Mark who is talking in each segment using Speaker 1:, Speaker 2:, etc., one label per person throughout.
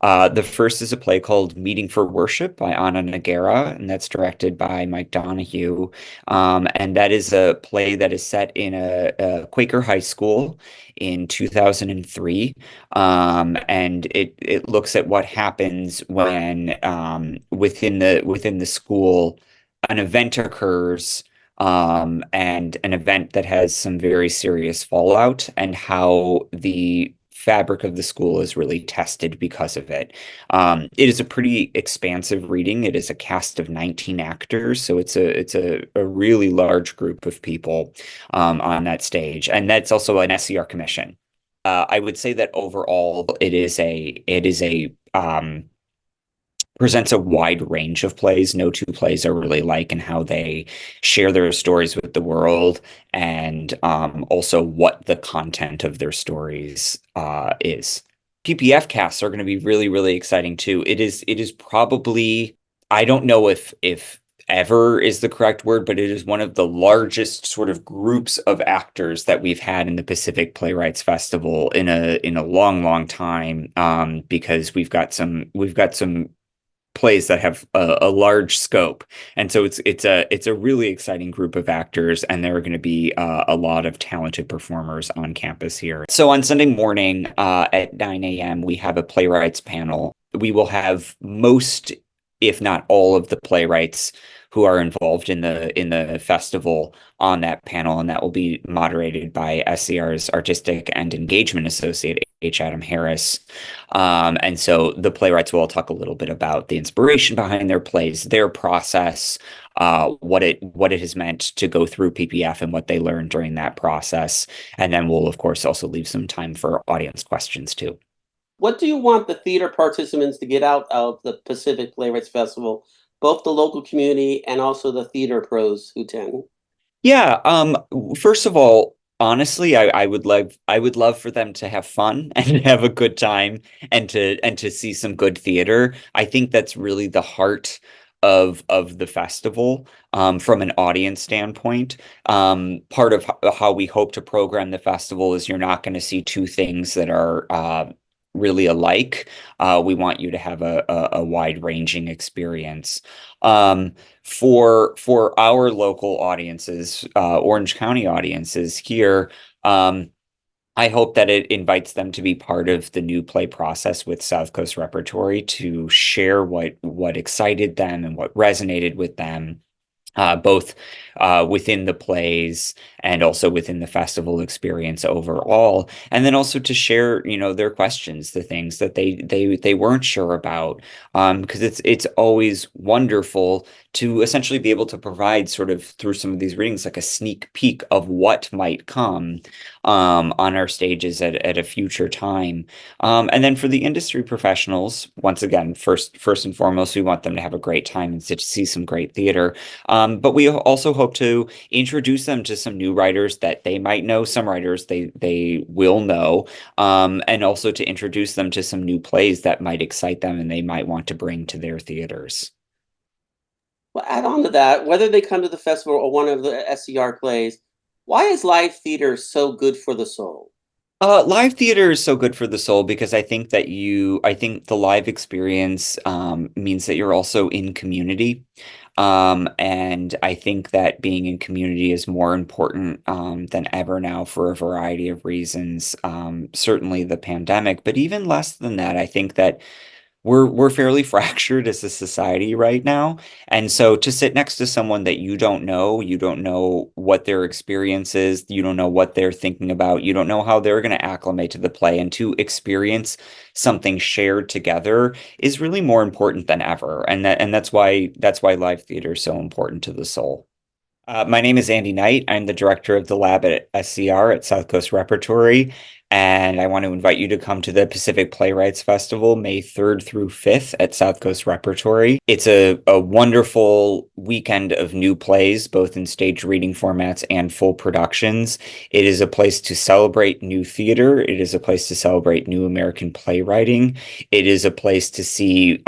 Speaker 1: The first is a play called Meeting for Worship by Ana Nogueira, and that's directed by Mike Donahue. And that is a play that is set in a Quaker high school in 2003. And it looks at what happens when within the school an event occurs, and an event that has some very serious fallout, and how the fabric of the school is really tested because of it. It is a pretty expansive reading. It is a cast of 19 actors, so it's a really large group of people on that stage, and that's also an SCR commission. I would say that overall, it is a presents a wide range of plays. No two plays are really alike in how they share their stories with the world, and also what the content of their stories is. PPF casts are going to be really, really exciting too. It is probably, I don't know if ever is the correct word, but it is one of the largest sort of groups of actors that we've had in the Pacific Playwrights Festival in a long, long time. Because we've got some plays that have a large scope, and so it's a really exciting group of actors, and there are going to be a lot of talented performers on campus here. So on Sunday morning at 9 a.m. we have a playwrights panel. We will have most, if not all, of the playwrights who are involved in the festival on that panel, and that will be moderated by SCR's Artistic and Engagement Associate H. Adam Harris. And so the playwrights will all talk a little bit about the inspiration behind their plays, their process, what it has meant to go through PPF, and what they learned during that process. And then we'll, of course, also leave some time for audience questions too.
Speaker 2: What do you want the theater participants to get out of the Pacific Playwrights Festival, both the local community and also the theater pros who attend?
Speaker 1: Yeah, first of all, honestly, I would love for them to have fun and have a good time, and to see some good theater. I think that's really the heart of the festival, from an audience standpoint. Part of how we hope to program the festival is you're not going to see two things that are really alike. We want you to have a wide-ranging experience. For our local audiences, Orange County audiences here, I hope that it invites them to be part of the new play process with South Coast Repertory, to share what excited them and what resonated with them, both within the plays and also within the festival experience overall, and then also to share, their questions, the things that they weren't sure about, because it's always wonderful to essentially be able to provide, sort of through some of these readings, like a sneak peek of what might come on our stages at a future time. And then for the industry professionals, once again, first and foremost, we want them to have a great time and to see some great theater. But we also hope to introduce them to some new writers that they might know, some writers they will know, and also to introduce them to some new plays that might excite them and they might want to bring to their theaters.
Speaker 2: Well, add on to that, whether they come to the festival or one of the SCR plays, why is live theater so good for the soul?
Speaker 1: Live theater is so good for the soul because I think the live experience means that you're also in community. And I think that being in community is more important than ever now, for a variety of reasons. Certainly the pandemic, but even less than that, I think that we're fairly fractured as a society right now. And so to sit next to someone that you don't know what their experience is, you don't know what they're thinking about, you don't know how they're going to acclimate to the play, and to experience something shared together is really more important than ever. And that's why live theater is so important to the soul. My name is Andy Knight. I'm the director of the lab at SCR at South Coast Repertory, and I want to invite you to come to the Pacific Playwrights Festival May 3rd through 5th at South Coast Repertory. It's a wonderful weekend of new plays, both in stage reading formats and full productions. It is a place to celebrate new theater. It is a place to celebrate new American playwriting. It is a place to see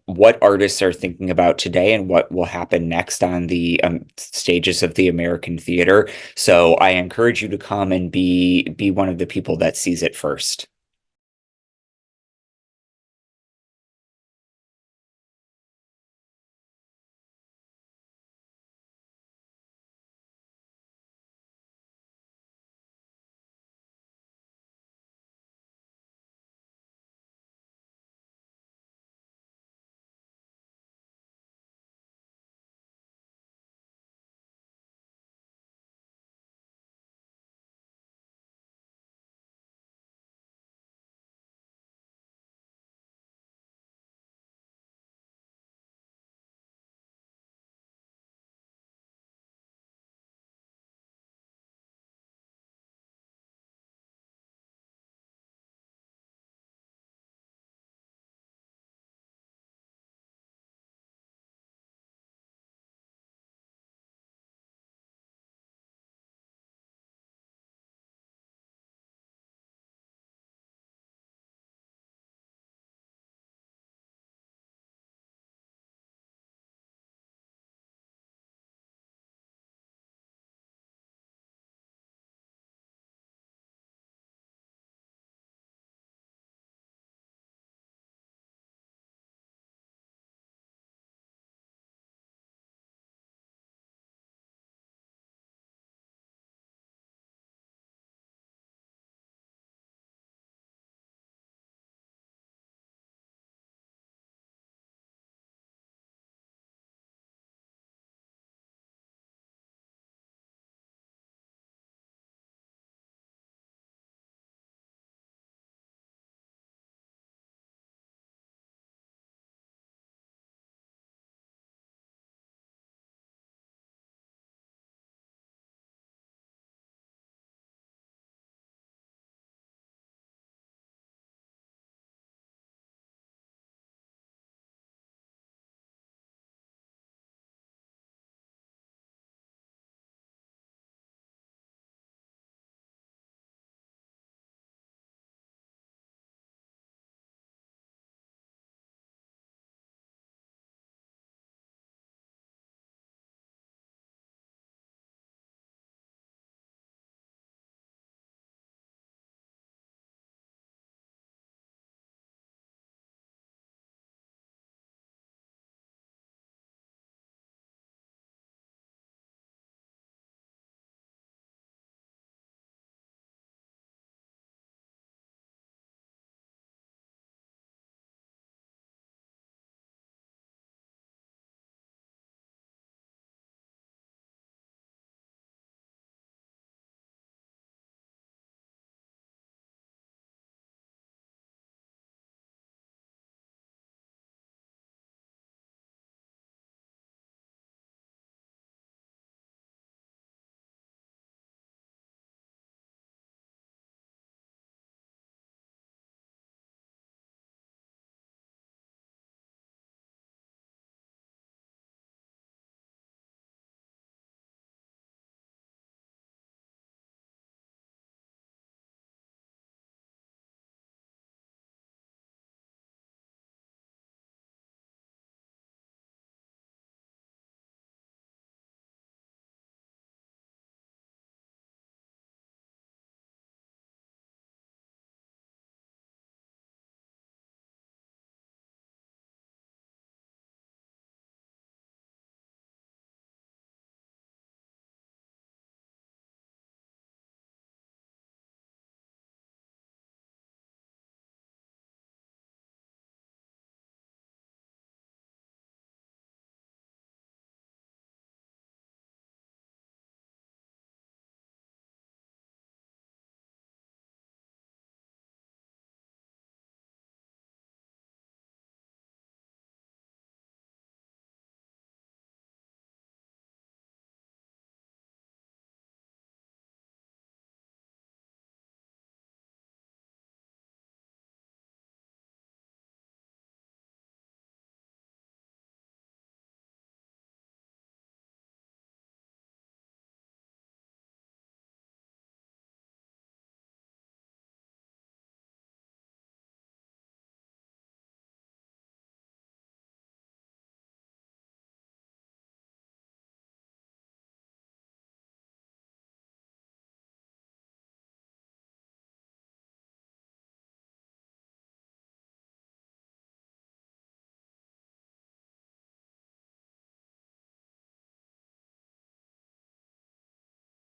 Speaker 1: what artists are thinking about today and what will happen next on the stages of the American theater. So I encourage you to come and be one of the people that sees it first.